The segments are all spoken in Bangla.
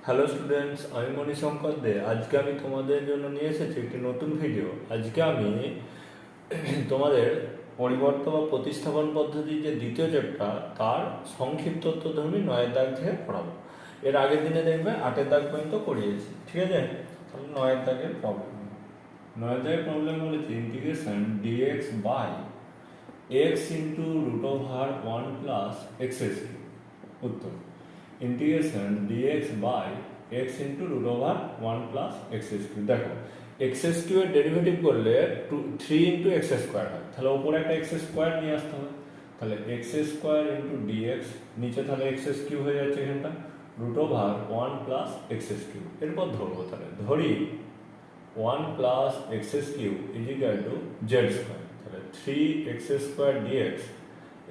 হ্যালো স্টুডেন্টস, আমি মণিশঙ্কর দে। আজকে আমি তোমাদের জন্য নিয়ে এসেছি একটি নতুন ভিডিও। আজকে আমি তোমাদের পরিবর্ত বা প্রতিস্থাপন পদ্ধতির যে দ্বিতীয় চ্যাপ্টার তার সংক্ষিপ্তধর্মী 9 দাগ থেকে পড়াবো। এর আগের দিনে দেখবে 8 দাগ পর্যন্ত করিয়েছি, ঠিক আছে? তাহলে 9 দাগের প্রবলেম, 9 দাগের প্রবলেম বলেছে integration dx by x into root over 1 plus x cube. উত্তর integration dx by x into root over 1 plus x cube. দেখো এক্স কিউবের ডেরিভেটিভ করলে 3 ইন্টু এক্স স্কোয়ার হয়, তাহলে ওপরে একটা এক্স স্কোয়ার নিয়ে আসতে হবে। তাহলে এক্স স্কোয়ার ইন্টু ডিএক্স, নিচে তাহলে এক্স কিউব হয়ে যাচ্ছে এখানটা, root over 1 plus x cube. এরপর ধরবো, তাহলে ধরি 1 plus x cube is equal to z square. তাহলে 3x square dx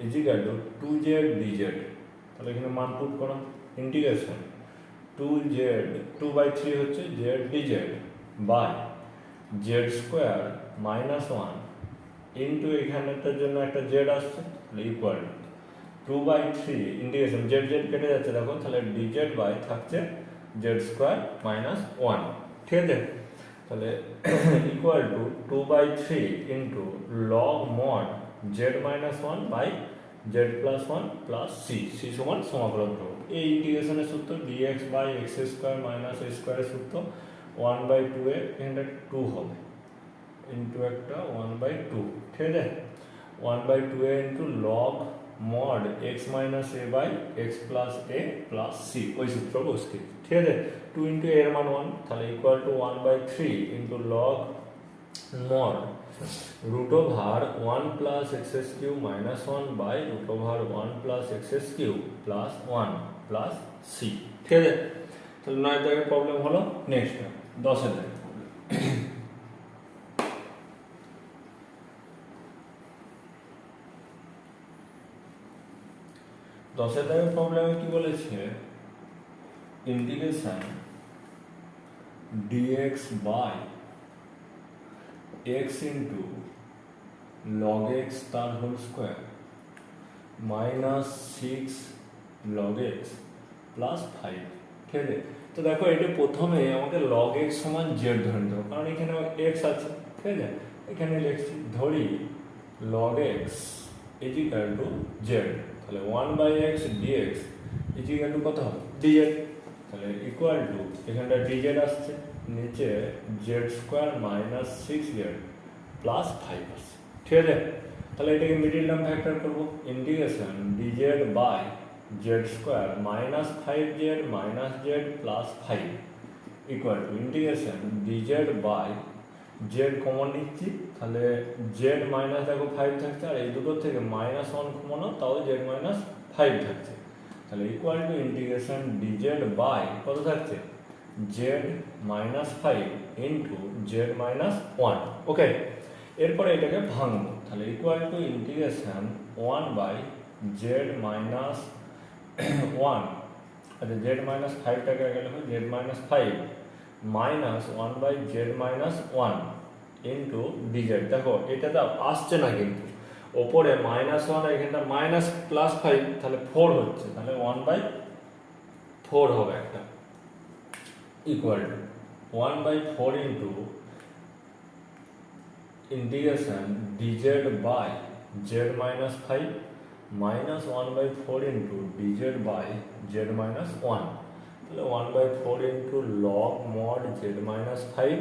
is equal to 2z dz। তাহলে এখানে মান পুট করো, ইন্টিগ্রেশন 2/3 হচ্ছে z dz by z square minus 1 into এখানেটার জন্য একটা জেড আসছে, তাহলে ইকুয়াল 2/3 ইন্টিগ্রেশন জেড জেড কেটে যাচ্ছে, দেখো তাহলে ডিজেড বাই থাকছে জেড স্কোয়ার মাইনাস 1, ঠিক আছে? তাহলে equal to 2/3 into log mod z minus 1 by z plus 1 plus C, C সমান সমাকলন করব। এই ইন্টিগ্রেশনের সূত্র dx by x square minus a স্কোয়ারের সূত্র 1/2 এ এখানটা 2 হবে ইন্টু একটা 1/2, ঠিক আছে? 1/2 a into log mod x minus a by x plus a plus C, ওই সূত্র বসছে, ঠিক আছে? 2 ইন্টু এর মান 1, তাহলে equal to 1/3 into log mod root over 1 plus x cube minus 1 by root over 1 plus x cube plus 1 plus c, ঠিক আছে? তাহলে 9 দাগের প্রবলেম হলো। নেক্সট 10 দাগের প্রবলেম। 10 দাগের প্রবলেমে কি বলেছে, integration dx by x into log x তার whole square minus 6 log x plus 5, ঠিক আছে? তো দেখো এটা প্রথমে আমাকে লগ এক্স সমান জেড ধরে নিতে হবে, কারণ এখানে এক্স আছে, ঠিক আছে? এখানে লিখছি, ধরি log x is equal to Z, তাহলে 1/x dx is equal two কত হবে, ডিজেড। তাহলে ইকুয়াল টু এখানটা ডিজেড আসছে, নিচে Z square minus 6z plus 5 আসছে, ঠিক আছে? তাহলে এটাকে মিডিল টার্ম ফ্যাক্টর করবো, integration dz by z square minus 5z minus z plus 5 equal to integration dz by z common নিচ্ছি, তাহলে জেড মাইনাস দেখো 5 থাকছে, আর এই দুটোর থেকে মাইনাস 1 কমন, তাও জেড মাইনাস 5 থাকছে, তাহলে equal to integration dz by কত থাকছে, z minus 5 into z minus 1, okay? এরপরে এটাকে ভাঙবো, তাহলে equal to integration 1 by z minus 1, আচ্ছা জেড মাইনাস 5টাকে আগে লিখো, z minus 5 minus 1 by z minus 1 into dz. দেখো এটাতে আসছে না, কিন্তু ওপরে মাইনাস 1 আর এখানটা মাইনাস প্লাস 5, তাহলে 4 হচ্ছে, তাহলে 1/4 হবে একটা, equal to 1/4 into integration dz by z minus 5 minus 1/4 into dz by z minus 1, তাহলে 1/4 into log mod z minus 5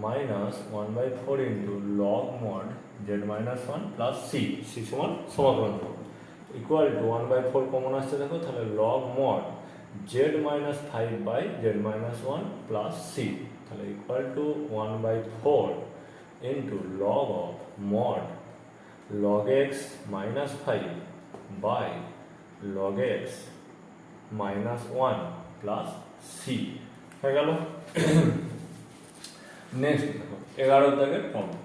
minus 1/4 into log mod z minus 1 plus C, C সমান সমাকলন করব, ইকুয়াল টু 1/4 কমন আসছে, দেখো তাহলে log mod z minus 5 by z minus 1 plus C, তাহলে equal to 1/4 into log of mod log x minus 5 by log x minus 1 plus c হয়ে গেল। নেক্সট দেখো 11 দাগের প্রবলেম।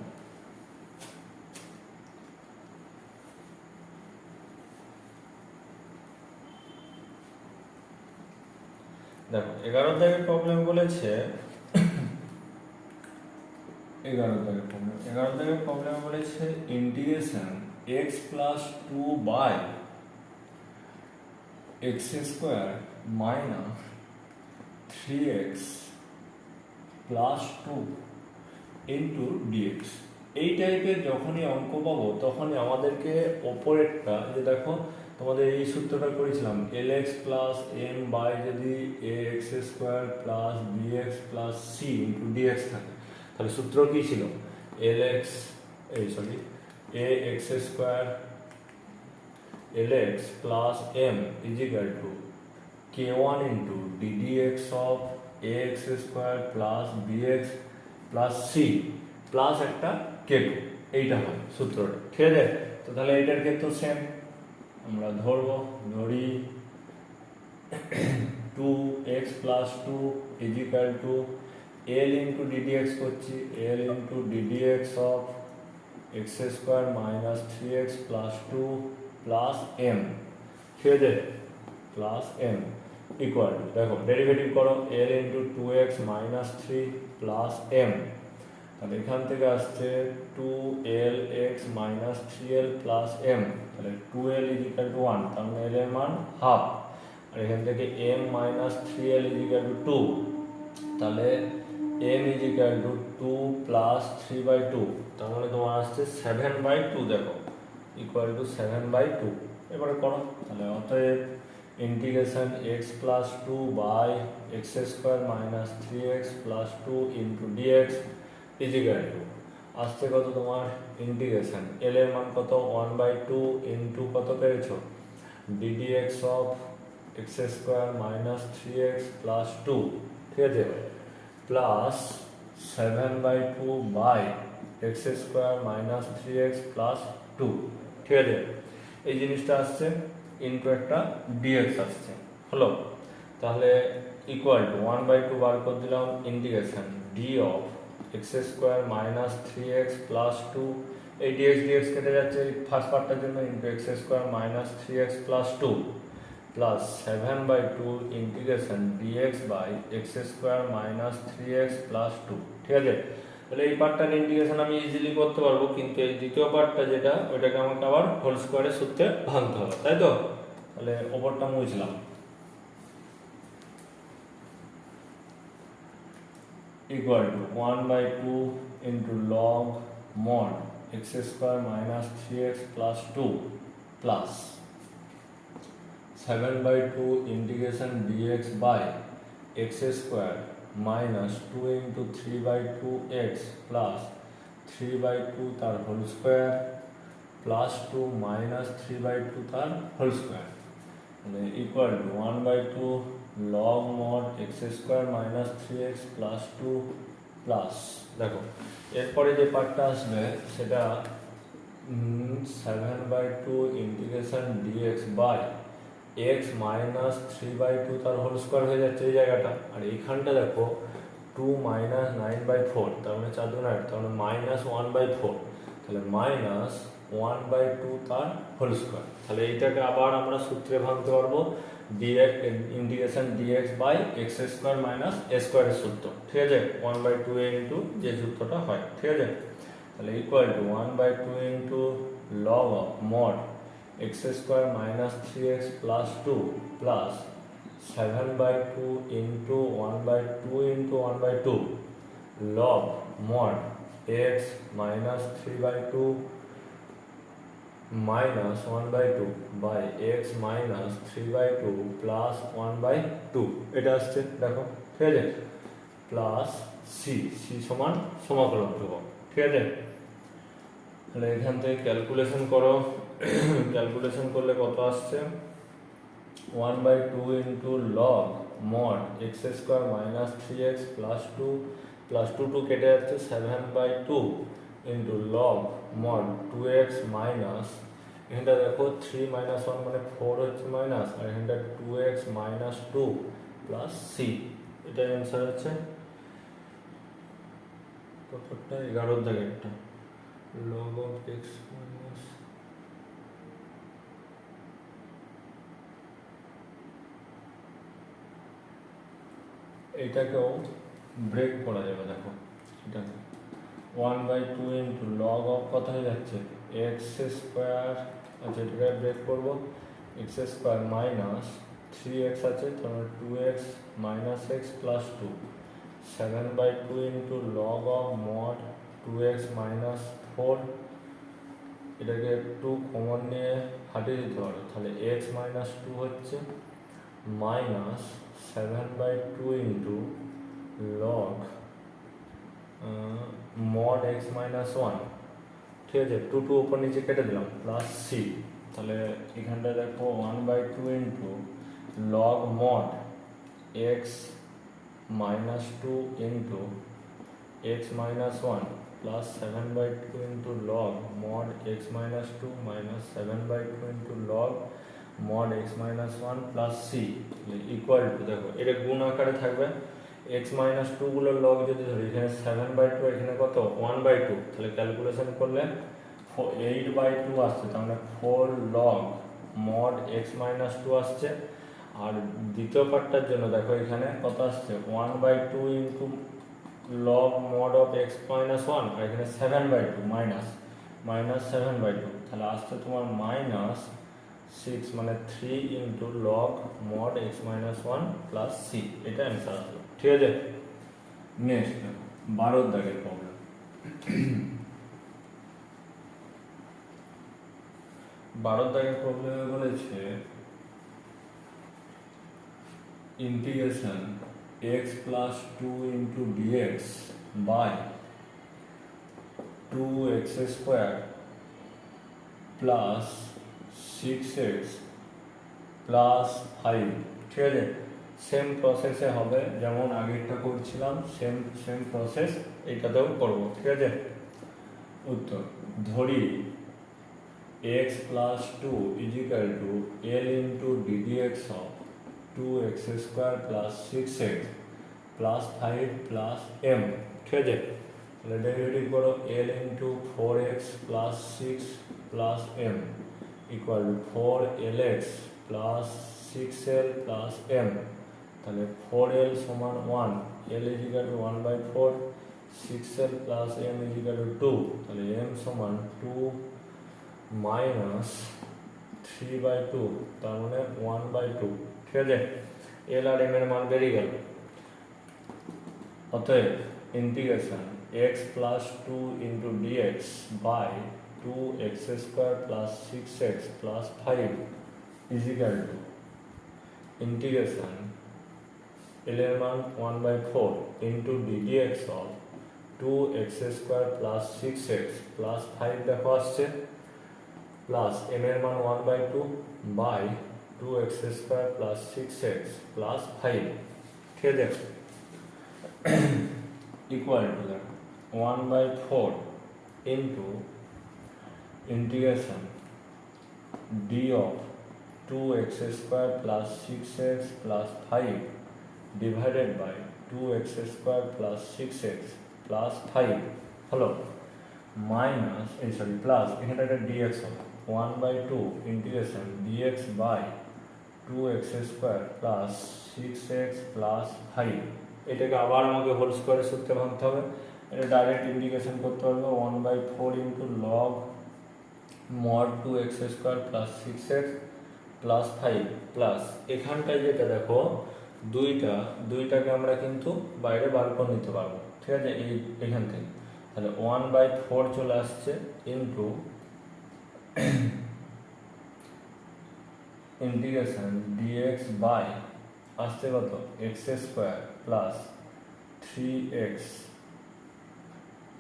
দেখো 11 দাগের প্রবলেম বলেছে, 11 দাগের প্রবলেম বলেছে integration x plus 2 by x square minus 3x plus 2 into dx. এই টাইপের যখনই অঙ্ক পাবো তখনই আমাদেরকে ওপরেরটা, যে দেখো তোমাদের এই সূত্রটা করেছিলাম, L x plus M by যদি a x square plus b x plus c into dx থাকে, তাহলে সূত্র কী ছিল? L x a x square L x plus M is equal to k1 into ddx of a x square plus b x plus c plus একটা k2, এইটা হয় সূত্রটা, ঠিক আছে? তো তাহলে এইটার ক্ষেত্রে সেম আমরা ধরি 2x plus 2 is equal to L into ddx করছি, L into ddx of x square minus 3x plus 2 plus M, ঠিক আছে? প্লাস এম ইকুয়াল টু, দেখো ডেরিভেটিভ করো, L into 2x minus 3 plus M, তাহলে এখান থেকে আসছে 2lx minus 3l plus M, তাহলে 2l ইজ ইকুয়াল টু 1, তার মানে এল এর মান হাফ, আর এখান থেকে m minus 3l is equal two 2, তাহলে m is equal two 2 plus 3/2, তার মানে তোমার আসছে 7/2, দেখো ইকুয়াল টু 7/2। এবারে করো, তাহলে অতএব integration x plus 2 by x square minus 3x plus 2 into dx is equal to আসছে কত তোমার ইন্টিগ্রেশন এল এর মান কত 1/2 ইন্টু কত পেয়েছো ddx of x square minus 3x plus 2, ঠিক আছে, plus 7/2 by x square minus 3x plus 2, ঠিক আছে? এই জিনিসটা আসছে ইন্টু একটা ডিএক্স আসছে, হলো? তাহলে ইকুয়াল টু 1/2 বার করে দিলাম, integration d of x square minus 3x plus 2, এই ডিএক্স কেটে যাচ্ছে ফার্স্ট পার্টটার জন্য, into x square minus 3x plus 2 plus 7/2 integration dx by x square minus 3x plus 2, ঠিক আছে? তাহলে এই পার্টটার ইন্টিগ্রেশন আমি ইজিলি করতে পারবো, কিন্তু এই দ্বিতীয় পার্টটা যেটা, ওইটাকে আমাকে আবার হোল স্কোয়ারের সূত্রে ভাঙতে হবে, তাই তো? তাহলে ওপরটা মুছলাম, equal to 1/2 into log mod x square minus 3x plus 2 plus 7/2 integration dx by x square minus 2 into 3/2x plus 3/2 তার হোল স্কোয়ার প্লাস 2 মাইনাস 3/2 তার হোল স্কোয়ার, মানে equal to 1/2 log mod x square minus 3x plus 2 plus, দেখো এরপরে যে পার্টটা আসবে সেটা 7/2 integration dx by x minus 3/2 তার হোল স্কোয়ার হয়ে যাচ্ছে এই জায়গাটা, আর এইখানটা দেখো 2 মাইনাস 9/4, তার মানে 4 2 8, তার মানে মাইনাস 1/4, তাহলে মাইনাস 1/2 তার হোল স্কোয়ার। তাহলে এইটাকে আবার আমরা সূত্রে ভাঙতে পারবো, dx integration dx by x square minus a স্কোয়ারের সূত্র, ঠিক আছে? 1/2 ইন্টু যে সূত্রটা হয়, ঠিক আছে? তাহলে equal to 1/2 into log of mod x square minus 3x plus 2 plus 7/2 into 1/2 into 1/2 log mod x minus 3/2 minus 1/2 by x minus 3/2 plus 1/2, এটা আসছে দেখো, ঠিক আছে? প্লাস সি সমান সমাকলন ধ্রুবক, ঠিক আছে? তাহলে এখান থেকে ক্যালকুলেশন করো, ক্যালকুলেশন করলে কত আসছে 1/2 into log mod x square minus 3x plus 2 plus 2 কেটে যাচ্ছে 7/2 into log mod 2x minus, এখানটা দেখো 3 মাইনাস 1 মানে 4 হচ্ছে মাইনাস, আর এখানটা 2x মাইনাস 2 প্লাস সি, এটাই অ্যান্সার হচ্ছে কতটা 11 দাগেরটা, লগ অফ এক্স মাইনাস এইটাকেও ব্রেক করা যাবে, দেখো এটাকে 1/2 ইন্টু লগ অফ কত হয়ে যাচ্ছে এক্স স্কোয়ার, আচ্ছা এটাকে ব্রেক করবো, এক্স স্কোয়ার মাইনাস 3x আছে, তাহলে 2x minus x plus two, 7/2 into log of mod 2x minus 4, এটাকে একটু কমন নিয়ে হাটিয়ে দিতে পারো, তাহলে এক্স মাইনাস টু হচ্ছে minus 7/2 into log mod x minus one, ঠিক আছে, টু টু উপর নিচে কেটে দিলাম, প্লাস সি, তাহলে এখানটায় দেখো 1/2 into log mod x minus two into x minus one plus 7/2 into log mod x minus two minus 7/2 into log mod x minus one plus c equal to, দেখো এটা গুণ আকারে থাকবে, এক্স মাইনাস টু গুলোর লগ যদি ধরি, এখানে 7/2, এখানে কত 1/2, তাহলে ক্যালকুলেশন করলে 8/2 আসছে, তার মানে 4 log mod x minus two আসছে। আর দ্বিতীয় পার্টটার জন্য দেখো এখানে কত আসছে 1/2 into log mod of x minus one, আর এখানে 7/2 মাইনাস 7/2, তাহলে আসছে তোমার মাইনাস 6, মানে 3 into log mod x minus one plus c, এটা অ্যান্সার আসলো, ঠিক আছে। নেক্সট 12 দাগের প্রবলেম। 12 দাগের প্রবলেমে বলেছে integration x plus 2 into dx by 2x square plus 6x plus 5, ঠিক আছে, সেম প্রসেসে হবে যেমন আগেরটা করছিলাম, সেম প্রসেস এইটাতেও করব, ঠিক আছে। উত্তর ধরি x plus 2 equal to l into ddx of 2x square plus 6x plus 5 plus m, ঠিক আছে, তাহলে ডেরিভেটিভ করো l into 4x plus 6 plus m equal to 4lx plus 6l plus m, তাহলে 4l সমান 1, l equal to 1/4, 6l plus m equal to 2, তাহলে m সমান 2 মাইনাস 3/2, তার মানে 1/2, ঠিক আছে, এল আর এম এর মান বেরিয়ে গেল। অতএব integration x plus 2 into dx by 2x square plus 6x plus 5 equal to integration L এর মান 1/4 into ddx of 2x square plus 6x plus 5 দেখো আসছে, প্লাস এম এর মান 1/2 by 2x square plus 6x plus 5, ঠিক আছে, equal to 1/4 into integration d of 2x square plus 6x plus 5 divided by 2x square plus 6x plus 5 হলো, মাইনাস প্লাস এখানে একটা ডিএক্স হবে 1/2 integration dx by 2x square plus 6x plus 5, এটাকে আবার আমাকে হোল স্কোয়ারের সূত্রে ভাঙতে হবে, এটা ডাইরেক্ট ইন্টিগ্রেশন করতে পারবো 1/4 into log mod 2x square plus 6x plus 5 plus এখানটায় যেটা দেখো দুইটাকে আমরা কিন্তু বাইরে বার করে নিতে পারবো, ঠিক আছে, এখান থেকে, তাহলে 1/4 চলে আসছে ইন্টু ইন্টিগ্রেশন ডিএক্স বাই আসছে কত x square plus 3x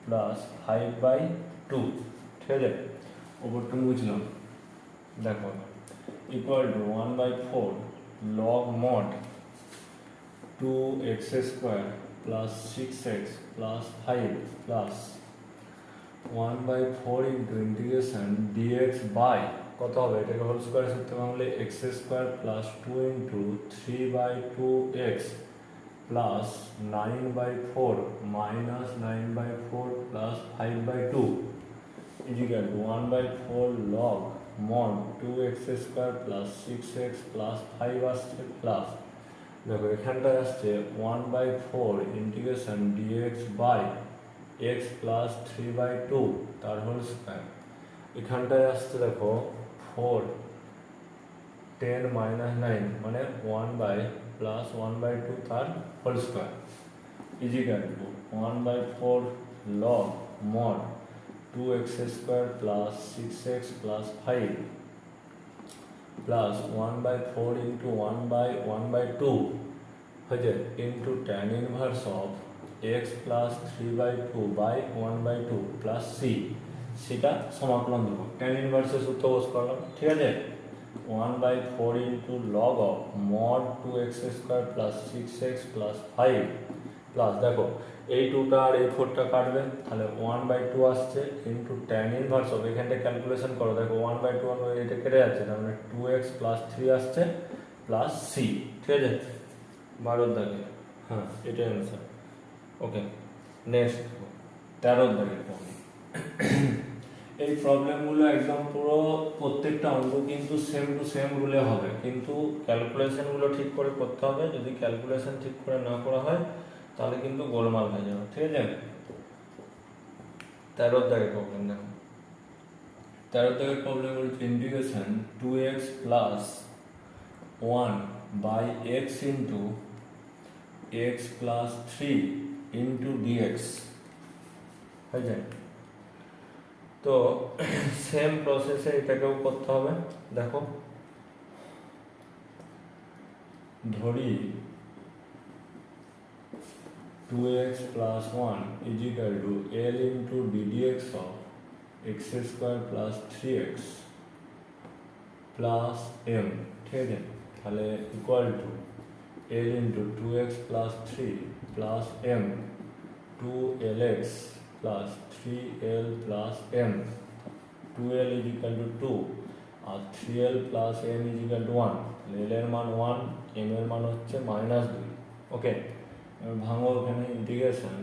plus 5/2, ঠিক আছে, ওপরটা বুঝলাম, দেখো equal to 1/4 log mod 2x square plus 6x plus 5 plus 1/4 into integration dx by কত হবে, এটাকে হোল স্কোয়ারের সূত্রে ভাঙলে x square plus 2 into 3/2x plus 9/4 minus 9/4 plus 5/2 equal to 1/4 log mod 2x square plus 6x plus 5 আসছে, প্লাস দেখো এখানটায় আসছে 1/4 integration dx by x plus 3/2 তার হোল স্কোয়ার, এখানটায় আসছে দেখো 4 10 - 9 মানে 1/4 প্লাস 1/2 তার whole square equal to 1/4 log mod 2x square plus 6x plus 5 plus 1/4 into 1/2 হয়ে যায় into tan inverse of x plus 3/2 by 1/2 plus c, সেটা সমাকলন দেবো, ট্যান ইনভার্সের সূত্র বস করলাম, ঠিক আছে। 1/4 into log of mod 2x square plus 6x plus 5 plus দেখো এই 2টা আর এই 4টা কাটবে, তাহলে 1/2 আসছে ইন্টু ট্যান ইনভার্স অফ, এখানটা ক্যালকুলেশন করো, দেখো 1/2 এটা কেটে যাচ্ছে, তার মানে 2x প্লাস 3 আসছে প্লাস সি, ঠিক আছে। 12 দাগে, হ্যাঁ এটাই অ্যান্সার। ওকে, নেক্সট 13 দাগের প্রবলেম। এই প্রবলেমগুলো একদম পুরো প্রত্যেকটা অঙ্ক কিন্তু সেম টু সেম রুলে হবে, কিন্তু ক্যালকুলেশনগুলো ঠিক করে করতে হবে, যদি ক্যালকুলেশন ঠিক করে না করা হয় তাহলে কিন্তু গোলমাল হয়ে যাবে, ঠিক আছে। 13 দাগের প্রবলেম দেখো, 13 দাগের প্রবলেম বলছে integration 2x plus 1 by x into x plus 3 into dx হয়ে যায়। তো সেম প্রসেসে এটাকেও করতে হবে, দেখো ধরি 2x plus 1 is equal to L into ddx of x square plus 3x plus m, ঠিক আছে, তাহলে equal two L into 2x plus 3 plus m 2lx plus 3l plus m, 2l is equal to 2 আর 3l plus m is equal to 1, l এর মান 1, m এর মান হচ্ছে -2। ওকে, এবার ভাঙো, এখানে ইন্টিগ্রেশন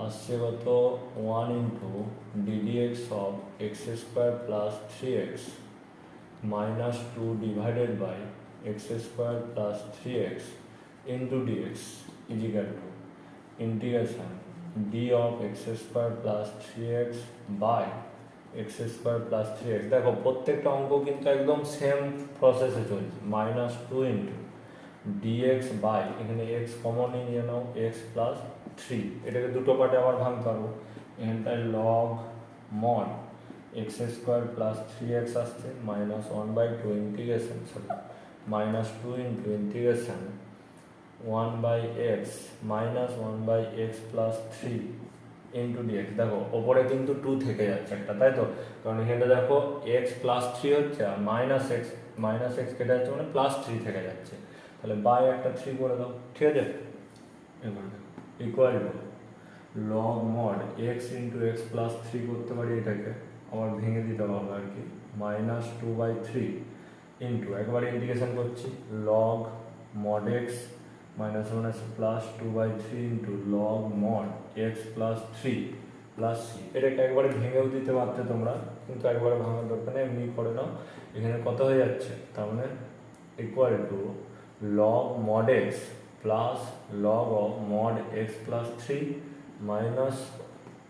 আসছে কত 1 into ddx of x square plus 3x minus 2 divided by x square plus 3x into dx is equal to integration d of x square plus 3x by x square plus 3x। দেখো প্রত্যেকটা অঙ্ক কিন্তু একদম সেম প্রসেসে চলছে, -2 ইন্টু dx বাই, এখানে x কমন নিয়ে নাও, x প্লাস 3, এটাকে দুটো পার্টে আবার ভাঙতে পারবো, এখানটায় log mod x square plus 3x আসছে -1/2 integration -2 into integration 1/x -1/x plus 3 into dx। দেখো ওপরে কিন্তু 2 থেকে যাচ্ছে একটা, তাই তো, কারণ এখানে দেখো x প্লাস 3 হচ্ছে আর -x কেটে যাচ্ছে, মানে প্লাস 3 থেকে যাচ্ছে, তাহলে বাই একটা 3 করে দাও, ঠিক আছে। এবার equal to log mod x into x plus 3 করতে পারি, এটাকে আবার ভেঙে দিতে হবে আর কি, -2/3 ইন্টু, একবার ইন্টিগ্রেশন করছি, log mod x -1 plus 2/3 into log mod x plus 3 plus c, এটাকে একবারে ভেঙেও দিতে পারতে তোমরা, কিন্তু একবারে ভাঙার দরকার নেই, এমনি করে নাও। এখানে কত হয়ে যাচ্ছে, তার মানে equal two log mod x plus log of mod x plus 3 minus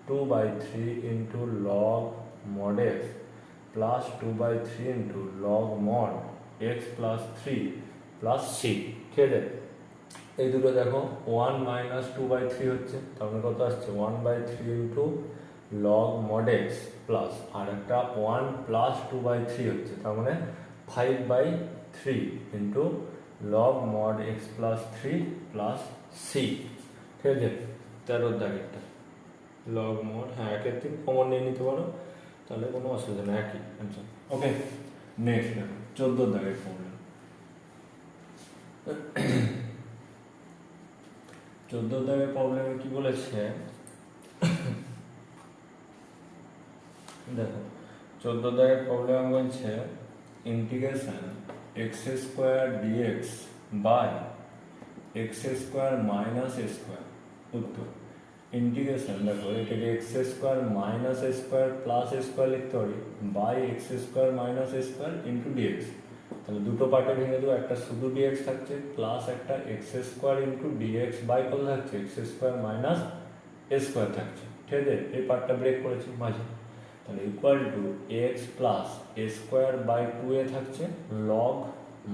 2/3 into log mod x plus 2/3 into log mod x plus 3 plus c, ঠিক আছে। এই দুটো দেখো 1 minus 2/3 হচ্ছে, তার মানে কত আসছে 1/3 into log mod x plus আর একটা 1 plus 2/3 হচ্ছে, তার মানে 5/3 into log mod x plus 3 plus c, ঠিক আছে। 13 দাগেরটা log mod, হ্যাঁ একের থেকে কমন নিয়ে নিতে পারো, তাহলে কোনো অসুবিধা নেই, একই আনসার। ওকে, নেক্সট দেখো 14 দাগের প্রবলেম। 14 দাগের প্রবলেমে কি বলেছে দেখো, 14 দাগের প্রবলেম বলছে integration x square dx by x square minus square, উত্তর ইন্টিগ্রেশন দেখো এটাকে x square minus square plus square লিখতে পারি by x square minus square into dx, তাহলে দুটো পার্টে ভেঙে দেবো, একটা শুধু ডিএক্স থাকছে প্লাস একটা x square into dx by কত থাকছে এক্স স্কোয়ার মাইনাস স্কোয়ার থাকছে, ঠিক আছে। এই পার্টটা ব্রেক করেছি মাঝে, তাহলে equal to x plus square by 2a থাকছে log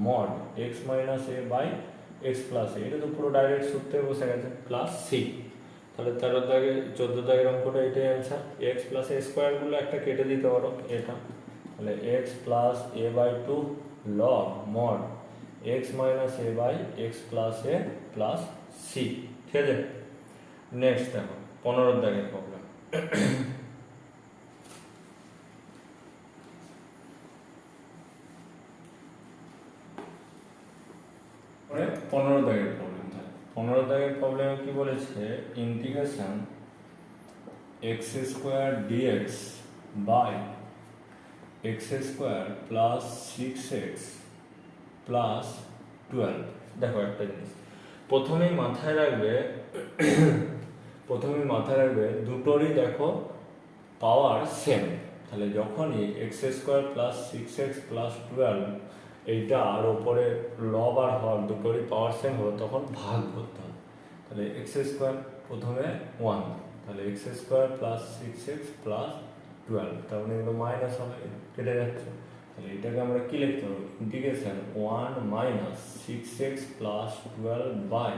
mod x minus a by x plus a, এটা তো পুরো ডাইরেক্ট সূত্রে বসে গেছে, প্লাস সি। তাহলে 13 দাগে 14 দাগের অঙ্কটা এটাই অ্যান্সার। এক্স প্লাস এ স্কোয়ারগুলো একটা কেটে দিতে পারো এটা, তাহলে x plus a by two log mod x minus a by x plus a plus c. ঠিক আছে, নেক্সট দেখো 15 দাগের প্রবলেম। 15 দাগের প্রবলেম। 15 দাগের প্রবলেমে কি বলেছে, integration x square dx by x square plus 6x plus 12। দেখো একটা জিনিস প্রথমেই মাথায় রাখবে দুটোরই দেখো পাওয়ার সেম। তাহলে যখনই x square plus 6x plus 12 এইটা আর ওপরে লব আর হর দুটোরই পাওয়ার সেম হবে, তখন ভাগ করতে হবে। তাহলে এক্স স্কোয়ার প্রথমে 1, তাহলে x square plus 6x plus 12, তার মানে এগুলো মাইনাস হবে, কেটে যাচ্ছে। তাহলে এটাকে আমরা কি লিখতে পারবো, integration 1 minus 6x plus 12 by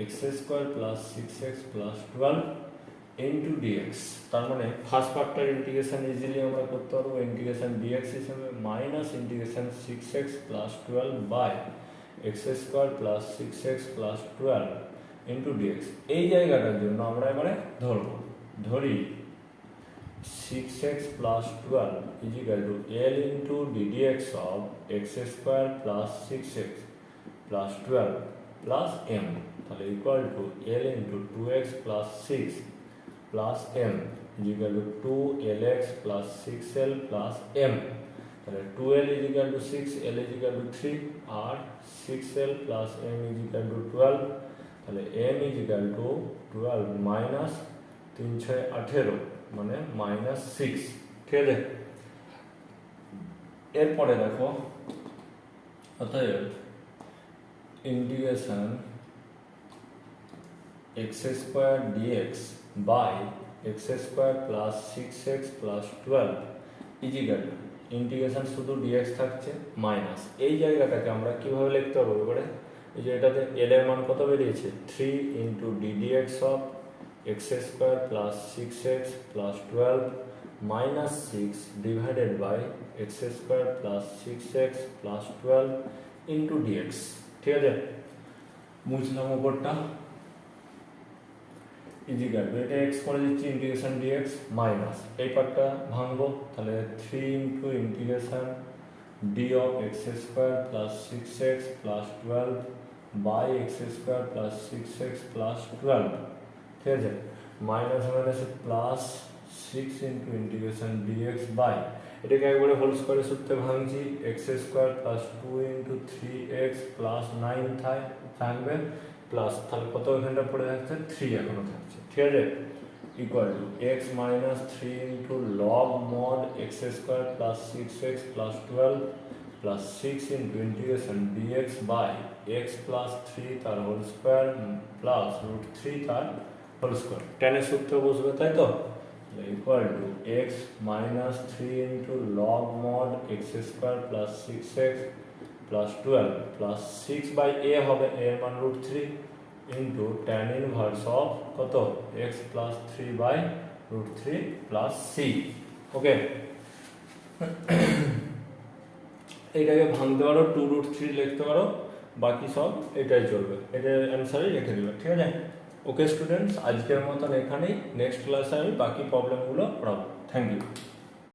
x square plus 6x plus 12 into dx. তার মানে ফার্স্ট পার্টটার ইন্টিগ্রেশন ইজিলি আমরা করতে পারবো ইন্টিগ্রেশন ডিএক্স হিসেবে, minus integration 6x plus 12 by x square plus 6x plus 12 into dx. এই জায়গাটার জন্য আমরা এবারে ধরি 6x plus 12 is equal to L into ddx of x square plus 6x plus 12 plus m, তাহলে equal to L into 2x plus 6 plus m is equal to 2lx plus 6l plus m, তাহলে 2l is equal to 6, l is equal to 3 R 6l plus m is equal to 12, তাহলে m is equal to 12 minus 3 6 18 মানে মাইনাস 6। ঠিক আছে, এরপরে দেখো অতএব integration x square dx by x square plus 6x plus 12 equal integration শুধু ডিএক্স থাকছে মাইনাস, এই জায়গাটাকে আমরা কিভাবে লিখতে পারবো এবারে, এই যে এটাতে এল এর মান কত বেরিয়েছে 3 into ddx of x square plus 6x plus 12 minus 6 divided by x square plus 6x plus 12 into dx। ঠিক আছে, মুছলাম উপরটা ইজিক্যাল এটা x করে দিচ্ছি ইন্টিগ্রেশন dx মাইনাস এই পার্টটা ভাঙবো, তাহলে 3 into integration d of x square plus 6x plus 12 by x square plus 6x plus 12। ঠিক আছে, মাইনাস মাইনাসে plus 6 into integration dx by এটাকে একবারে হোল স্কোয়ারের সূত্রে ভাঙছি, x square plus 2 into 3x plus 9 থাকবে প্লাস, তাহলে কত এখানটা পড়ে থাকছে 3 এখনো থাকছে। ঠিক আছে, equal to x minus 3 into log mod x square plus 6x plus 12 plus 6 into integration dx by x plus 3 তার হোল স্কোয়ার প্লাস রুট 3 তার হোল স্কোয়ার, টেনের সূত্র বসবে তাই তো, equal to x minus 3 into log mod x square plus 6x plus 12 plus 6 by a হবে, এর মান root 3 into tan inverse of কত x plus 3 by root 3 plus c. Okay, এইটাকে ভাঙতে পারো 2 রুট 3 লিখতে পারো, বাকি সব এটাই চলবে, এটা অ্যান্সারই রেখে দেবে। ঠিক আছে, ওকে স্টুডেন্টস, আজকের মতন এখানেই, নেক্সট ক্লাসে আমি বাকি প্রবলেমগুলো পড়াবো। Thank you.